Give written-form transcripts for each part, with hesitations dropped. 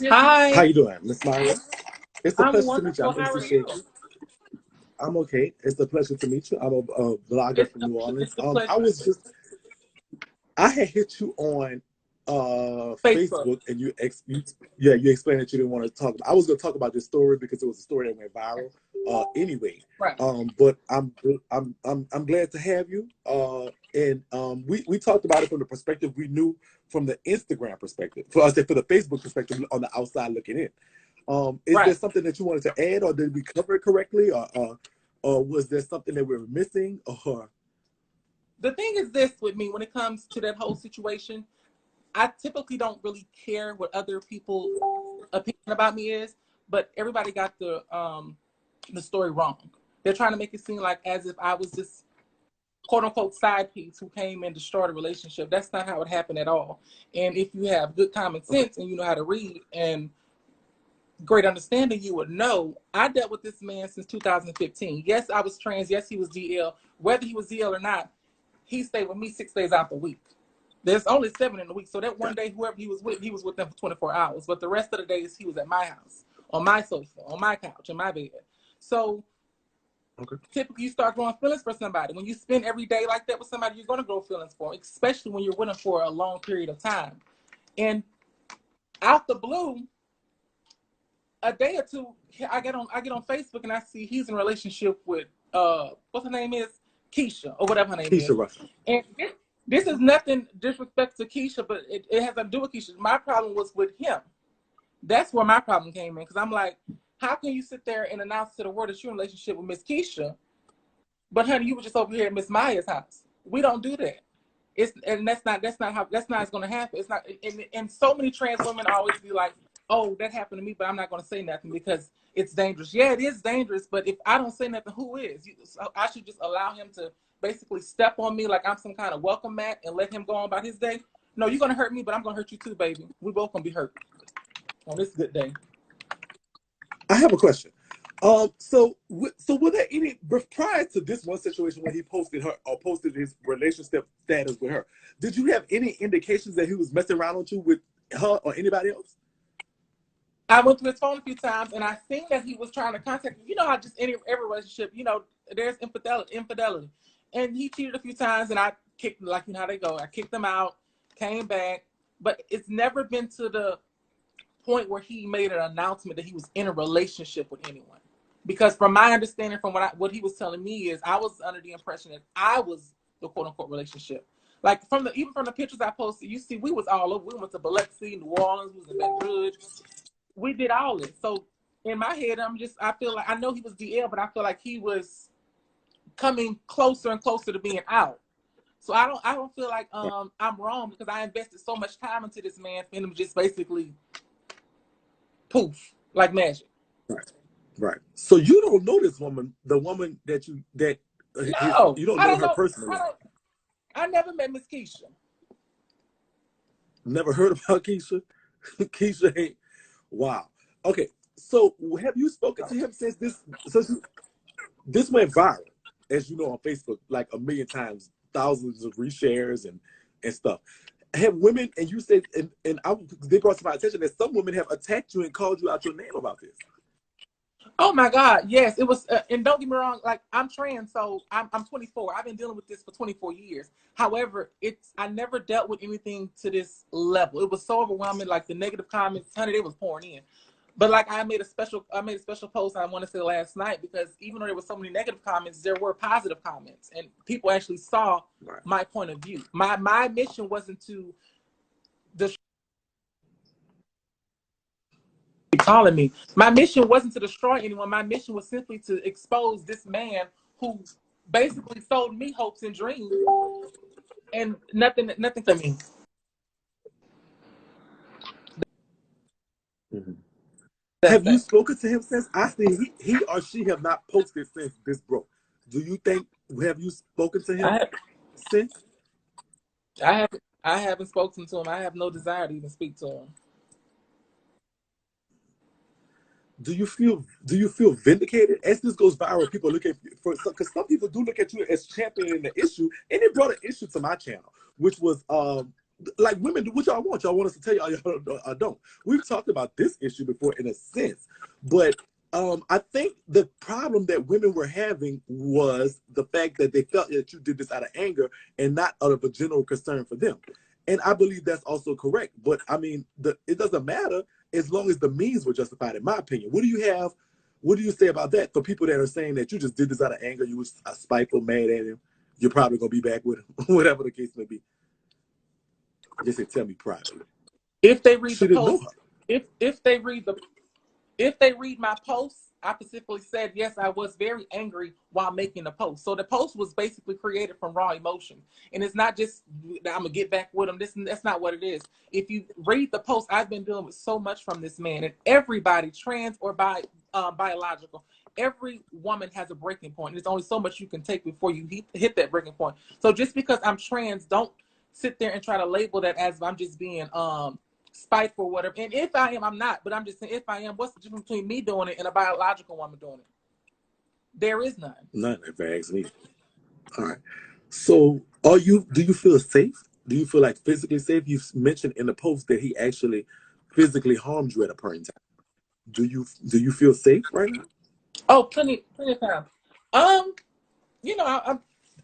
How Hi, you doing, Miss Maya? It's a I'm pleasure to meet you. wonderful. I'm How MC are you? Shaky. I'm okay. It's a pleasure to meet you. I'm a vlogger It's from a, New Orleans. it's a pleasure. I had hit you on Facebook. Facebook, and you explained that you didn't want to talk. I was going to talk about this story because it was a story that went viral. Anyway, Right. but I'm glad to have you. And we talked about it from the perspective we knew from the Instagram perspective. For the Facebook perspective on the outside looking in. Is there Right. something that you wanted to add, or did we cover it correctly, or was there something that we were missing, or? The thing is this with me when it comes to that whole situation, I typically don't really care what other people's opinion about me is, but everybody got the story wrong. They're trying to make it seem like as if I was this quote unquote side piece who came and destroyed a relationship. That's not how it happened at all. And if you have good common Okay. sense and you know how to read and great understanding, you would know I dealt with this man since 2015. Yes, I was trans. Yes, he was DL. Whether he was DL or not, he stayed with me 6 days out the week. There's only 7 in the week. So that one day, whoever he was with them for 24 hours. But the rest of the days, he was at my house, on my sofa, on my couch, in my bed. So Okay. typically you start growing feelings for somebody. When you spend every day like that with somebody, you're going to grow feelings for them, especially when you're with them for a long period of time. And out the blue, a day or two, I get on Facebook and I see he's in a relationship with what's her name is Keisha or whatever her name is. Keisha Russell. And this is nothing disrespect to Keisha, but it has to do with Keisha. My problem was with him. That's where my problem came in because I'm like, how can you sit there and announce to the world that you're in a relationship with Miss Keisha, but honey, you were just over here at Miss Maya's house? We don't do that. That's not it's going to happen. It's not. And so many trans women always be like, oh, that happened to me, but I'm not going to say nothing because it's dangerous. Yeah, it is dangerous, but if I don't say nothing, who is? So I should just allow him to basically step on me like I'm some kind of welcome mat and let him go on about his day. No, you're going to hurt me, but I'm going to hurt you too, baby. We both going to be hurt on this good day. I have a question. So were there any prior to this one situation when he posted his relationship status with her? Did you have any indications that he was messing around with you with her or anybody else? I went through his phone a few times and I seen that he was trying to contact me. You know how just every relationship, there's infidelity. And he cheated a few times and I kicked, like, you know how they go. I kicked him out, came back. But it's never been to the point where he made an announcement that he was in a relationship with anyone. Because from my understanding, from what he was telling me is I was under the impression that I was the quote unquote relationship. Like even from the pictures I posted, you see, we was all over. We went to Biloxi, New Orleans, we was in Baton Rouge. We did all this. So in my head, I feel like I know he was DL, but I feel like he was coming closer and closer to being out. So I don't feel like I'm wrong because I invested so much time into this man for him to just basically poof like magic. Right. So you don't know this woman, the woman No, you don't I know don't her know. personally. I never met Miss Keisha. Never heard about Keisha. Keisha ain't. Wow. Okay. So have you spoken to him since this went viral, as you know, on Facebook like a million times, thousands of reshares and stuff? Have women, and you said, they brought to my attention that some women have attacked you and called you out your name about this. Oh my God, yes, it was. And don't get me wrong, like I'm trans, so I'm 24. I've been dealing with this for 24 years. However, I never dealt with anything to this level. It was so overwhelming, like the negative comments, honey, they was pouring in. But like I made a special post I want to say last night because even though there were so many negative comments, there were positive comments, and people actually saw my point of view. My mission wasn't to calling me. My mission wasn't to destroy anyone. My mission was simply to expose this man who basically sold me hopes and dreams and nothing for me. Mm-hmm. Have you spoken to him since? I see he or she have not posted since this broke. Do you think, have you spoken to him since? I haven't spoken to him. I have no desire to even speak to him. Do you feel vindicated as this goes viral? People look at because some people do look at you as championing the issue, and it brought an issue to my channel, which was like women do what y'all want. Y'all want us to tell y'all don't. We've talked about this issue before in a sense, but I think the problem that women were having was the fact that they felt that you did this out of anger and not out of a general concern for them. And I believe that's also correct. But I mean, it doesn't matter as long as the means were justified, in my opinion. What do you have? What do you say about that for people that are saying that you just did this out of anger? You was spiteful, mad at him. You're probably gonna be back with him, whatever the case may be. Just say, tell me privately. If they read the post, if they read my post, I specifically said, yes, I was very angry while making the post. So the post was basically created from raw emotion. And it's not just, I'm going to get back with him. That's not what it is. If you read the post, I've been dealing with so much from this man. And everybody, trans or biological, every woman has a breaking point. There's only so much you can take before you hit that breaking point. So just because I'm trans, don't sit there and try to label that as I'm just being spiteful or whatever. And if I am, I'm not. But I'm just saying, if I am, what's the difference between me doing it and a biological woman doing it? There is none. None, if I ask me. All right. So do you feel safe? Do you feel like physically safe? You mentioned in the post that he actually physically harmed you at a point in time. Do you feel safe right now? Oh, plenty of time. You know,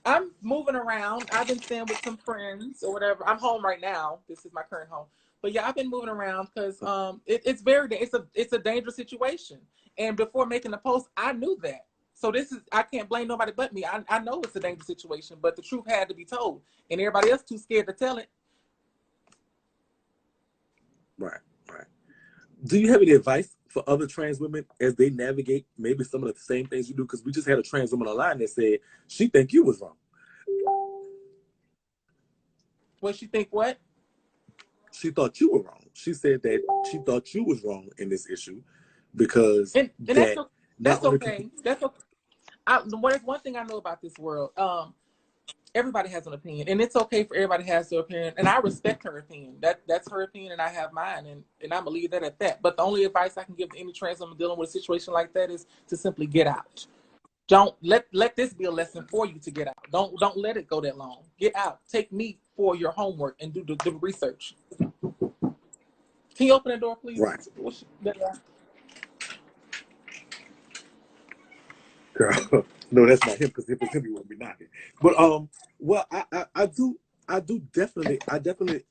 I'm moving around. I've been staying with some friends or whatever. I'm home right now. This is my current home. But yeah, I've been moving around because it's a dangerous situation. And before making the post, I knew that. So I can't blame nobody but me. I know it's a dangerous situation, but the truth had to be told, and everybody else too scared to tell it. Right. Do you have any advice for other trans women as they navigate maybe some of the same things you do? Because we just had a trans woman online that said she think you was wrong. What she think? What? She thought you were wrong. She said that she thought you was wrong in this issue because that's okay. That's okay. There's one thing I know about this world. Everybody has an opinion, and it's okay for everybody to have their opinion, and I respect her opinion. That's her opinion, and I have mine, and I'm gonna leave that at that. But the only advice I can give to any trans woman dealing with a situation like that is to simply get out. Don't let this be a lesson for you to get out. Don't let it go that long. Get out. Take me for your homework and do the research. Can you open the door, please? Right. Girl, no, that's not him, because if it's him, he wouldn't be knocking. But well, I definitely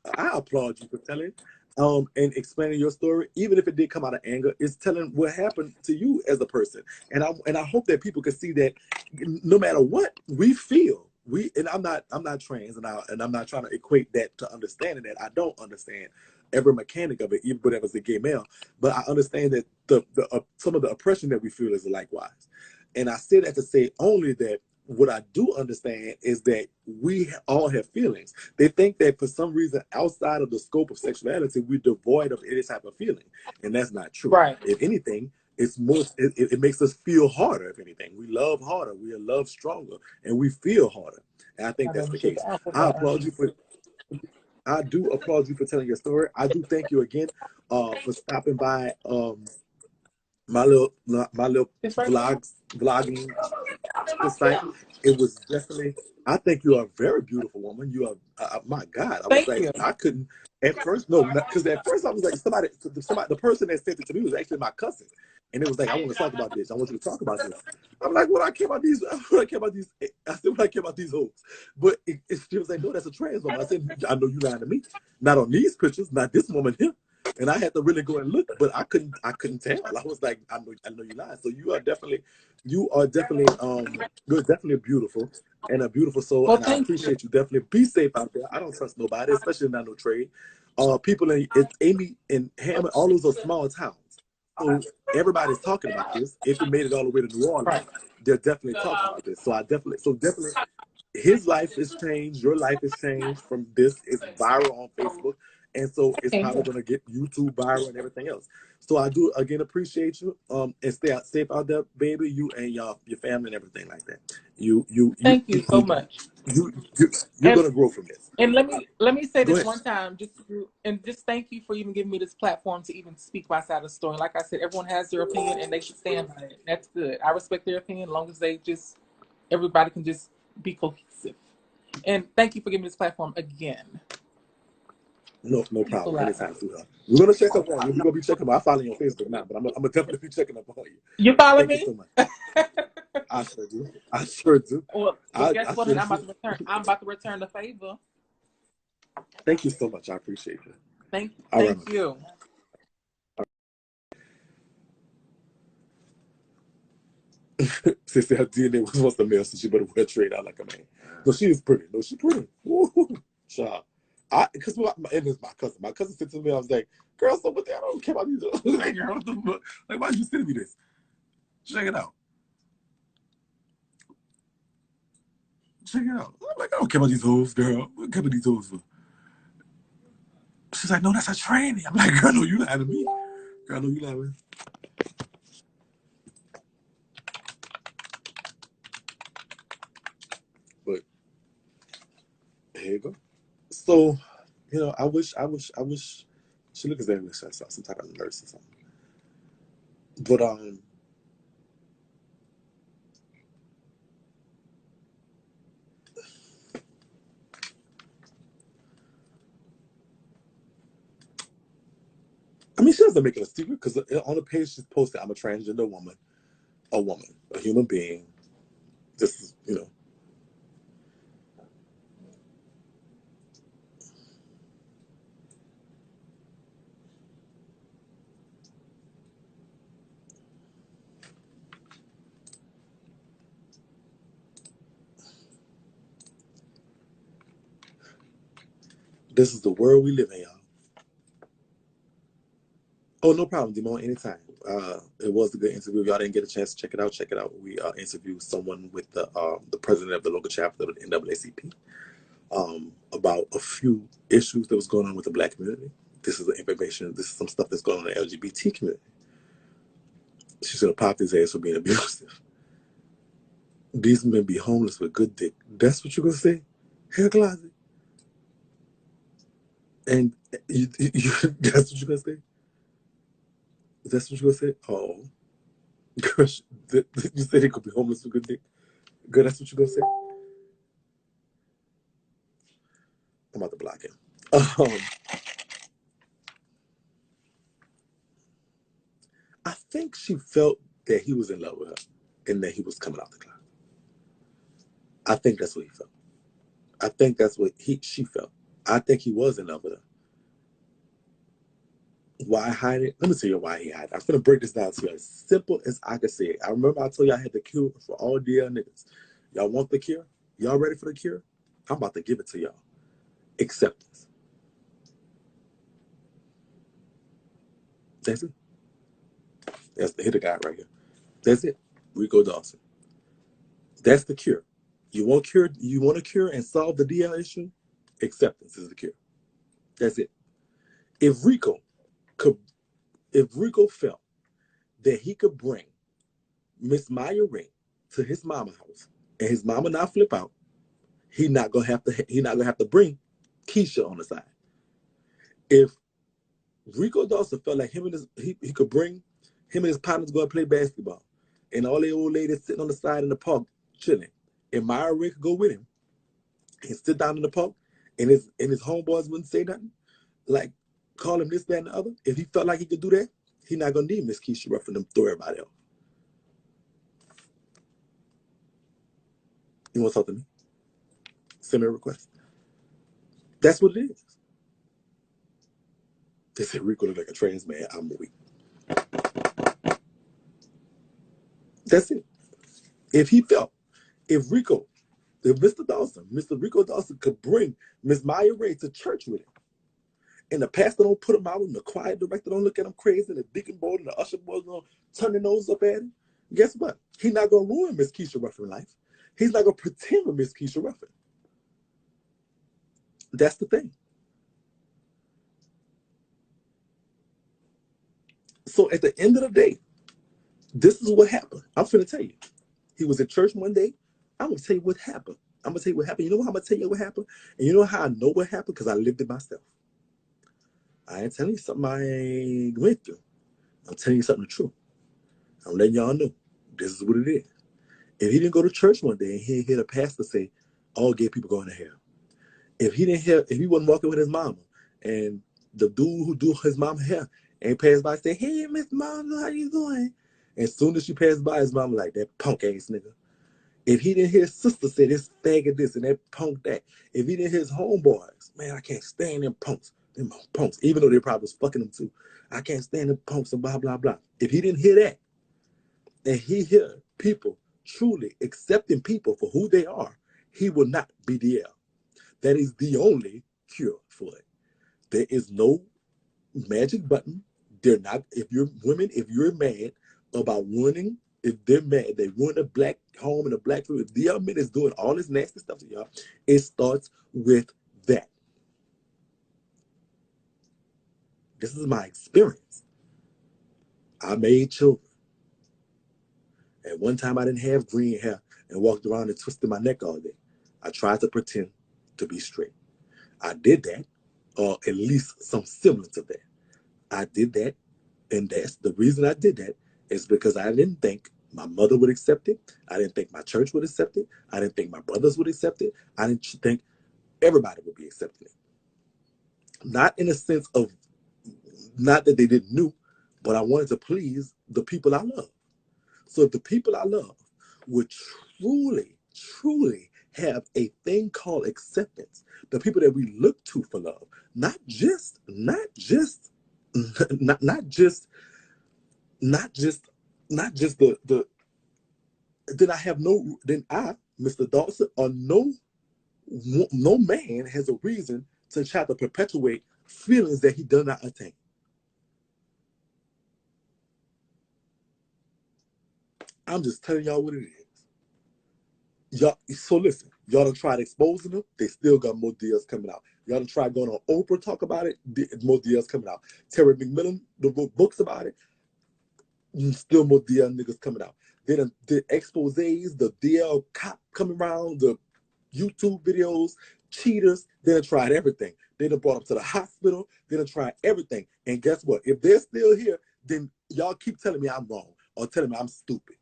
applaud you for telling and explaining your story, even if it did come out of anger. It's telling what happened to you as a person, and I hope that people can see that no matter what we feel, and I'm not trans, and I'm not trying to equate that to understanding that. I don't understand every mechanic of it, even whatever it's a gay male, but I understand that the some of the oppression that we feel is likewise. And I say that to say only that what I do understand is that we all have feelings. They think that for some reason outside of the scope of sexuality, we're devoid of any type of feeling. And that's not true. Right. If anything, it's more, it makes us feel harder, if anything. We love harder, we are loved stronger, and we feel harder. And I think that's the case. I do applaud you for telling your story. I do thank you again for stopping by my little vlogging site. It was definitely, I think you are a very beautiful woman. You are, my God. I was like, I couldn't, at first, no, because at first I was like, somebody, the person that sent it to me was actually my cousin. And it was like, I want to talk about this. I want you to talk about this. I'm like, what I care about these? I said, what I care about these hoes. But she was like, no, that's a trans woman. I said, I know you lying to me. Not on these pictures, not this woman here. And I had to really go and look, but I couldn't tell. I was like, I know you lying. So you are definitely you're definitely beautiful and a beautiful soul. Well, and I appreciate you. Definitely be safe out there. I don't trust nobody, especially not no trade. People in Amy and Hammond, all those are small towns. So everybody's talking about this. If it made it all the way to New Orleans, they're definitely talking about this. So definitely his life has changed, your life has changed from this. It's viral on Facebook. And so it's probably going to get YouTube viral and everything else. So I do, again, appreciate you. And stay safe out there, baby, you and your family and everything like that. Thank you so much. You're going to grow from this. And let me say this one time, just thank you for even giving me this platform to even speak my side of the story. Like I said, everyone has their opinion and they should stand by it. That's good. I respect their opinion as long as everybody can just be cohesive. And thank you for giving me this platform again. No Peace a problem. lot. Anytime, sweetheart. We're gonna check up on you. We're gonna be checking. I follow you on Facebook now, but I'm gonna definitely be checking up on you. You follow Thank you me? so much. I sure do. I sure do. Well, guess I what? sure I'm about do. to return. I'm about to return the favor. Thank you so much. I appreciate it. Thank All right, you. Since her DNA was once a male, so she better wear trade out like a man. No, she is pretty. No, she's pretty. Woo, child. Because and it's my cousin. My cousin said to me, I was like, girl, so what the hell? I don't care about these. Like, girl, what the fuck? Like, why you sending me this? Check it out. Check it out. I'm like, I don't care about these hoes, girl. I don't care about these hoes for. She's like, no, that's a tranny. I'm like, girl, no, you lying to me. Girl, no, you lying to me. But here you go. So, you know, I wish she looked exactly like some type of nurse or something. But I mean, she doesn't make it a secret because on the page she's posted, I'm a transgender woman, a human being. This is, you know. This is the world we live in, y'all. Oh, no problem, Demon. Anytime. It was a good interview. If y'all didn't get a chance to check it out, check it out. We interviewed someone with the president of the local chapter of the NAACP about a few issues that was going on with the Black community. This is the information. This is some stuff that's going on in the LGBT community. She's gonna pop his ass for being abusive. These men be homeless with good dick. That's what you're gonna say? Hair closet. And that's what you're gonna say? That's what you're gonna say? Oh, gosh, you said he could be homeless with good dick. Good, that's what you're gonna say? I'm about to block him. I think she felt that he was in love with her and that he was coming out the closet. I think that's what he felt. I think that's what she felt. I think he was in love with her. Why hide it? Let me tell you why he hide it. I'm gonna break this down to you as simple as I can say it. I remember I told you I had the cure for all DL niggas. Y'all want the cure? Y'all ready for the cure? I'm about to give it to y'all. Acceptance. That's it. That's the hitter guy right here. That's it. Rico Dawson. That's the cure. You want to cure and solve the DL issue? Acceptance is the cure. That's it. If Rico felt that he could bring Miss Maya Ring to his mama house and his mama not flip out, he not gonna have to bring Keisha on the side. If Rico Dawson felt like he could bring him and his partners go and play basketball, and all the old ladies sitting on the side in the park chilling, and Maya Ring could go with him and sit down in the park, and his homeboys wouldn't say nothing, like call him this, that, and the other. If he felt like he could do that, he not gonna need Miss Keisha Ruffin them throw everybody else. You want to talk to me? Send me a request. That's what it is. They said Rico look like a trans man. I'm weak. That's it. If Mr. Rico Dawson could bring Miss Maya Ray to church with him, and the pastor don't put him out, and the choir director don't look at him crazy, and the deacon board and the usher boys don't turn their nose up at him, guess what? He's not gonna ruin Miss Keisha Ruffin life. He's not gonna pretend with Miss Keisha Ruffin. That's the thing. So at the end of the day, this is what happened. I'm finna tell you. He was in church one day. I'm gonna tell you what happened. I'm gonna tell you what happened. You know how I'm gonna tell you what happened? And you know how I know what happened? Because I lived it myself. I ain't telling you something I went through. I'm telling you something true. I'm letting y'all know. This is what it is. If he didn't go to church one day and he hear the pastor say, all gay people going to hell. If he wasn't walking with his mama and the dude who do his mom hair ain't pass by, say, "Hey, Miss Mom, how you doing?" And as soon as she passed by, his mom like, "That punk ass nigga." If he didn't hear his sister say this faggot this and that punk that, if he didn't hear his homeboys, man, I can't stand them punks, even though they probably was fucking them too. I can't stand them punks and blah, blah, blah. If he didn't hear that, and he hear people truly accepting people for who they are, he will not be DL. That is the only cure for it. There is no magic button. They're not, if you're women, if you're mad about ruining, if they're mad, they ruin a black home and a black food. If the other man is doing all this nasty stuff to y'all, it starts with that. This is my experience. I made children. At one time, I didn't have green hair and walked around and twisted my neck all day. I tried to pretend to be straight. I did that, or at least some semblance of that. I did that, and that's the reason I did that is because I didn't think my mother would accept it. I didn't think my church would accept it. I didn't think my brothers would accept it. I didn't think everybody would be accepting it. Not in a sense of, not that they didn't know, but I wanted to please the people I love. So if the people I love would truly, truly have a thing called acceptance, the people that we look to for love, not just the then I, Mr. Dawson, or no man has a reason to try to perpetuate feelings that he does not attain. I'm just telling y'all what it is. Y'all, so listen, y'all done tried exposing them, they still got more deals coming out. Y'all done tried going on Oprah, talk about it, more deals coming out. Terry McMillan, the books about it, still more DL niggas coming out. Then the exposés, the DL cop coming around, the YouTube videos, cheaters, they done tried everything. They done brought them to the hospital, they done tried everything. And guess what? If they're still here, then y'all keep telling me I'm wrong or telling me I'm stupid.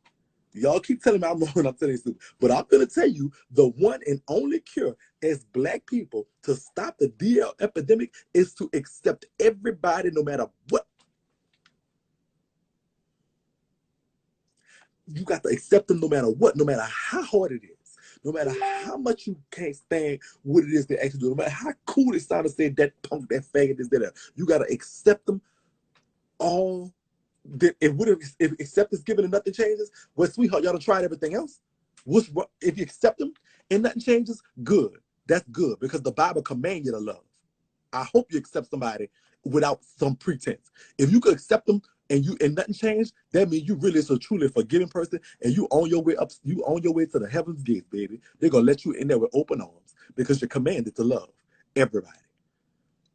Y'all keep telling me I'm wrong and I'm telling you stupid. But I'm going to tell you the one and only cure as black people to stop the DL epidemic is to accept everybody no matter what. You got to accept them no matter what, no matter how hard it is, no matter how much you can't stand what it is they actually do, no matter how cool it sounds to say that punk, that faggot, this, that. You got to accept them all. If acceptance given and nothing changes, well, sweetheart, y'all done tried everything else. If you accept them and nothing changes, good. That's good because the Bible commands you to love. I hope you accept somebody without some pretense. If you could accept them and nothing changed, that means you really is a truly forgiving person and you on your way up, you on your way to the heaven's gate, baby. They're gonna let you in there with open arms because you're commanded to love everybody.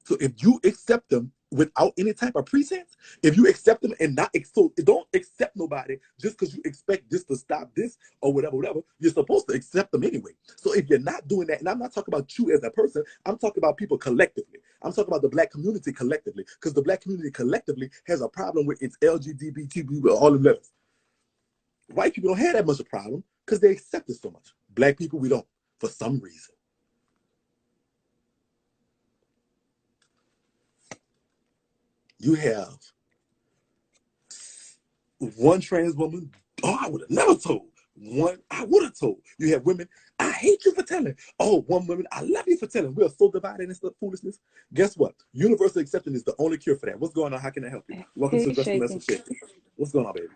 So if you accept them without any type of pretense, if you accept them and don't accept nobody just because you expect this to stop this or whatever, you're supposed to accept them anyway. So if you're not doing that, and I'm not talking about you as a person, I'm talking about people collectively. I'm talking about the black community collectively, because the black community collectively has a problem with its LGBT, all the letters. White people don't have that much of a problem because they accept it so much. Black people, we don't, for some reason. You have one trans woman, I would have never told. One, I would have told. You have women, I hate you for telling. Oh, one woman, I love you for telling. We are so divided in this foolishness. Guess what? Universal acceptance is the only cure for that. What's going on? How can I help you? Welcome to Just Message Shit. What's going on, baby?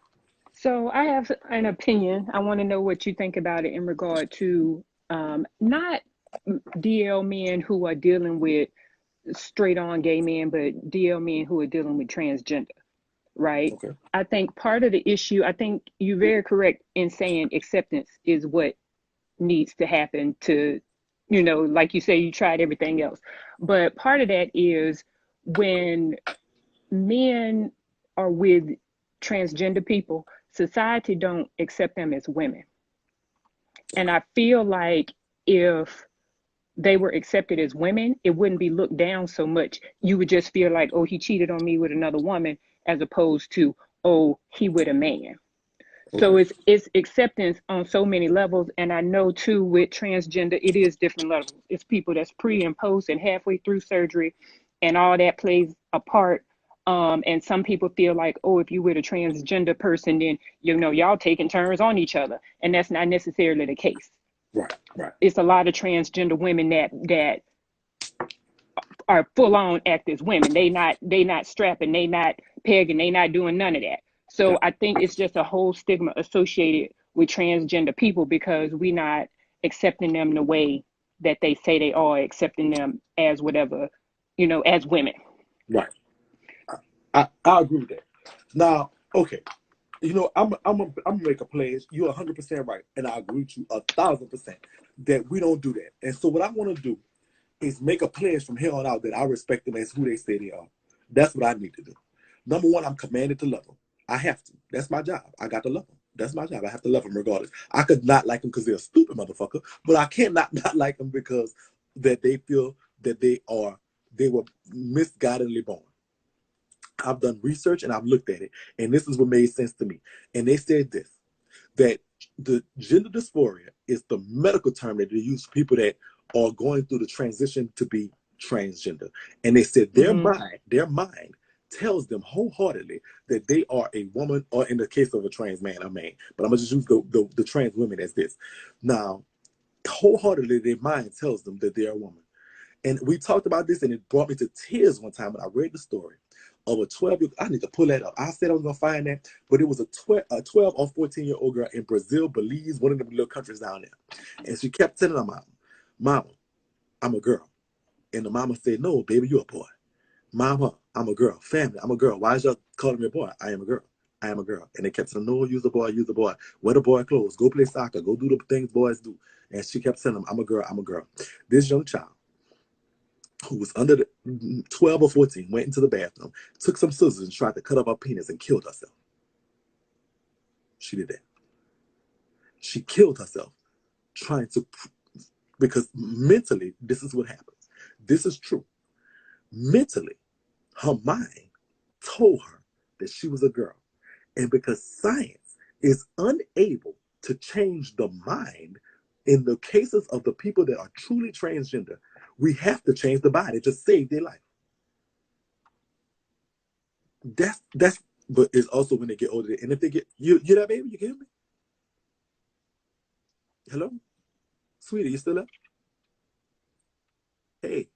So I have an opinion. I want to know what you think about it in regard to not DL men who are dealing with straight on gay men, but DL men who are dealing with transgender, right? Okay. I think part of the issue, I think you're very correct in saying acceptance is what needs to happen to, like you say, you tried everything else. But part of that is when men are with transgender people, society don't accept them as women. And I feel like if they were accepted as women, it wouldn't be looked down so much. You would just feel like, oh, he cheated on me with another woman, as opposed to, oh, he with a man. Okay. So it's acceptance on so many levels. And I know too, with transgender, it is different levels. It's people that's pre and post and halfway through surgery. and all that plays a part. And some people feel like, oh, if you with a transgender person, then y'all taking turns on each other, and that's not necessarily the case. Right, right. It's a lot of transgender women that are full on act as women. They not strapping, they not pegging, they not doing none of that. So I think it's just a whole stigma associated with transgender people because we not accepting them the way that they say they are, accepting them as whatever, as women. Right. I agree with that. Now, okay. I'm gonna make a pledge. You're 100% right, and I agree with you 1,000% that we don't do that. And so what I want to do is make a pledge from here on out that I respect them as who they say they are. That's what I need to do. Number one, I'm commanded to love them. I have to. That's my job. I got to love them. That's my job. I have to love them regardless. I could not like them because they're a stupid motherfucker, but I cannot not like them because that they feel that they were misguidedly born. I've done research and I've looked at it, and this is what made sense to me. And they said this, that the gender dysphoria is the medical term that they use for people that are going through the transition to be transgender. And they said their mind tells them wholeheartedly that they are a woman, or in the case of a trans man, a man. But I'm gonna just use the trans women as this. Now, wholeheartedly, their mind tells them that they're a woman. And we talked about this, and it brought me to tears one time when I read the story of a 12-year-old. I need to pull that up. I said I was going to find that, but it was a 12 or 14-year-old girl in Brazil, Belize, one of the little countries down there. And she kept telling her mama, I'm a girl. And the mama said, no, baby, you're a boy. Mama, I'm a girl. Family, I'm a girl. Why is y'all calling me a boy? I am a girl. I am a girl. And they kept saying, no, use the boy, use the boy. Wear the boy clothes. Go play soccer. Go do the things boys do. And she kept telling them, I'm a girl, I'm a girl. This young child, who was under the 12 or 14, went into the bathroom, took some scissors and tried to cut up her penis and killed herself. She did that. She killed herself trying to, because mentally, this is what happens. This is true. Mentally, her mind told her that she was a girl. And because science is unable to change the mind in the cases of the people that are truly transgender, we have to change the body to save their life. That's but it's also when they get older. And if they get you that baby, you can hear me? Hello? Sweetie, you still up? Hey,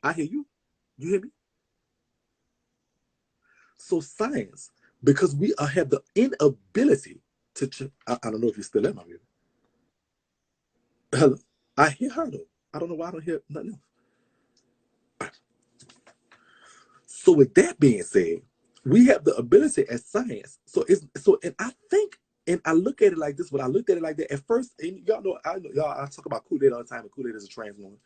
I hear you. You hear me? So science, because we have the inability to I don't know if you're still in my baby. Hello? I hear her though. I don't know why I don't hear nothing else. So with that being said, we have the ability as science. And I think, and I look at it like this, when I looked at it like that, at first, and y'all know, I talk about Kool-Aid all the time, and Kool-Aid is a trans woman.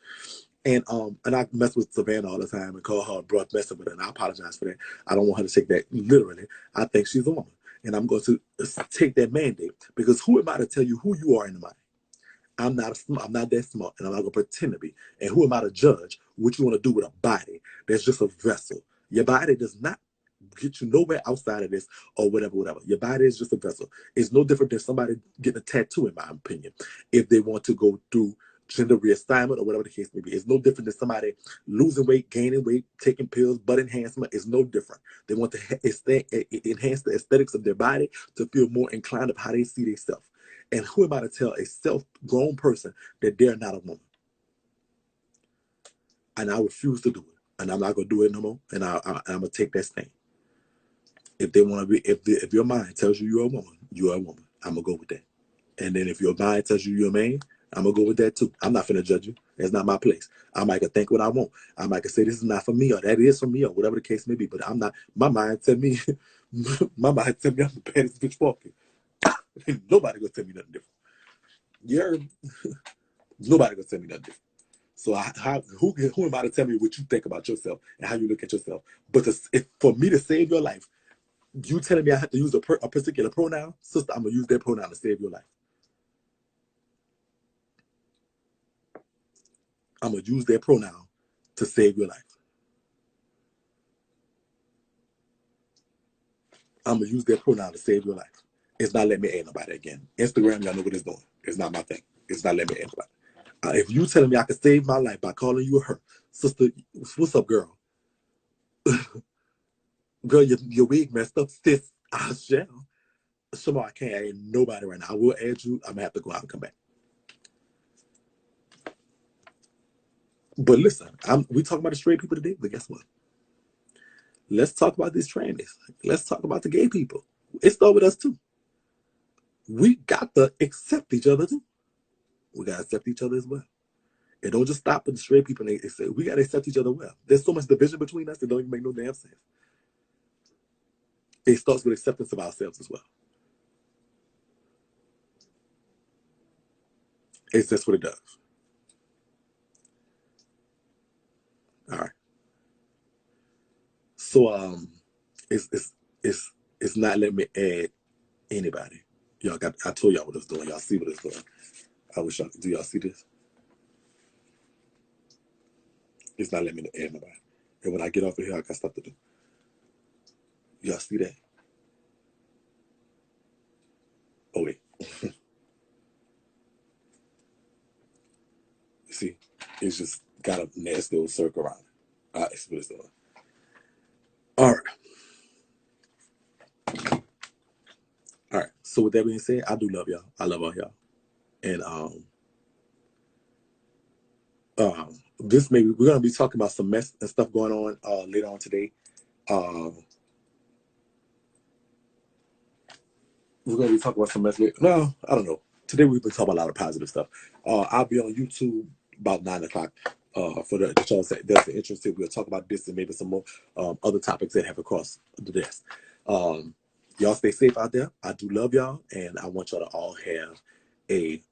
And I mess with Savannah all the time and call her a broad messing with her, and I apologize for that. I don't want her to take that literally. I think she's a woman. And I'm going to take that mandate, because who am I to tell you who you are in the mind? I'm not that smart, and I'm not gonna pretend to be. And who am I to judge what you want to do with a body that's just a vessel? Your body does not get you nowhere outside of this or whatever. Your body is just a vessel. It's no different than somebody getting a tattoo, in my opinion, if they want to go through gender reassignment or whatever the case may be. It's no different than somebody losing weight, gaining weight, taking pills, butt enhancement. It's no different. They want to enhance the aesthetics of their body to feel more inclined of how they see themselves. And who am I to tell a self-grown person that they're not a woman? And I refuse to do it. And I'm not going to do it no more. And I'm going to take that stand. If they want to be, if your mind tells you you're a woman, you're a woman. I'm going to go with that. And then if your mind tells you you're a man, I'm going to go with that too. I'm not finna judge you. That's not my place. I might think what I want. I might say this is not for me, or that is for me, or whatever the case may be. But I'm not, my mind tell me I'm the baddest bitch walking. Nobody gonna tell me nothing different. You heard me? Nobody gonna tell me nothing different. So who am I to tell me what you think about yourself and how you look at yourself? But for me to save your life, you telling me I have to use a particular pronoun, sister, I'm gonna use that pronoun to save your life. I'm gonna use that pronoun to save your life. I'm gonna use that pronoun to save your life. It's not letting me add nobody again. Instagram, y'all know what it's doing. It's not my thing. It's not letting me add nobody. If you telling me I can save my life by calling you a her, sister, what's up, girl? Girl, your wig messed up, sis. I shall. Shamar, I can't add nobody right now. I will add you. I'm gonna have to go out and come back. But listen, we talking about the straight people today, but guess what? Let's talk about these trannies. Let's talk about the gay people. It started with us too. We got to accept each other too. We got to accept each other as well. It don't just stop with the straight people. They say we got to accept each other well. There's so much division between us that don't even make no damn sense. It starts with acceptance of ourselves as well. It's just what it does. All right. So it's not letting me add anybody. I told y'all what it's doing. Y'all see what it's doing. I wish y'all could. Do y'all see this? It's not letting me add nobody. And when I get off of here, I got stuff to do. Y'all see that? Oh wait. See, it's just got a nasty little circle around it. All right, that's what it's doing. All right. All right. So with that being said, I do love y'all. I love all y'all. And this maybe we're gonna be talking about some mess and stuff going on later on today. We're gonna be talking about some mess. No, I don't know. Today we've been talking about a lot of positive stuff. I'll be on YouTube about 9 o'clock. For the y'all that's interested, we'll talk about this and maybe some more other topics that have across the desk. Y'all stay safe out there. I do love y'all, and I want y'all to all have a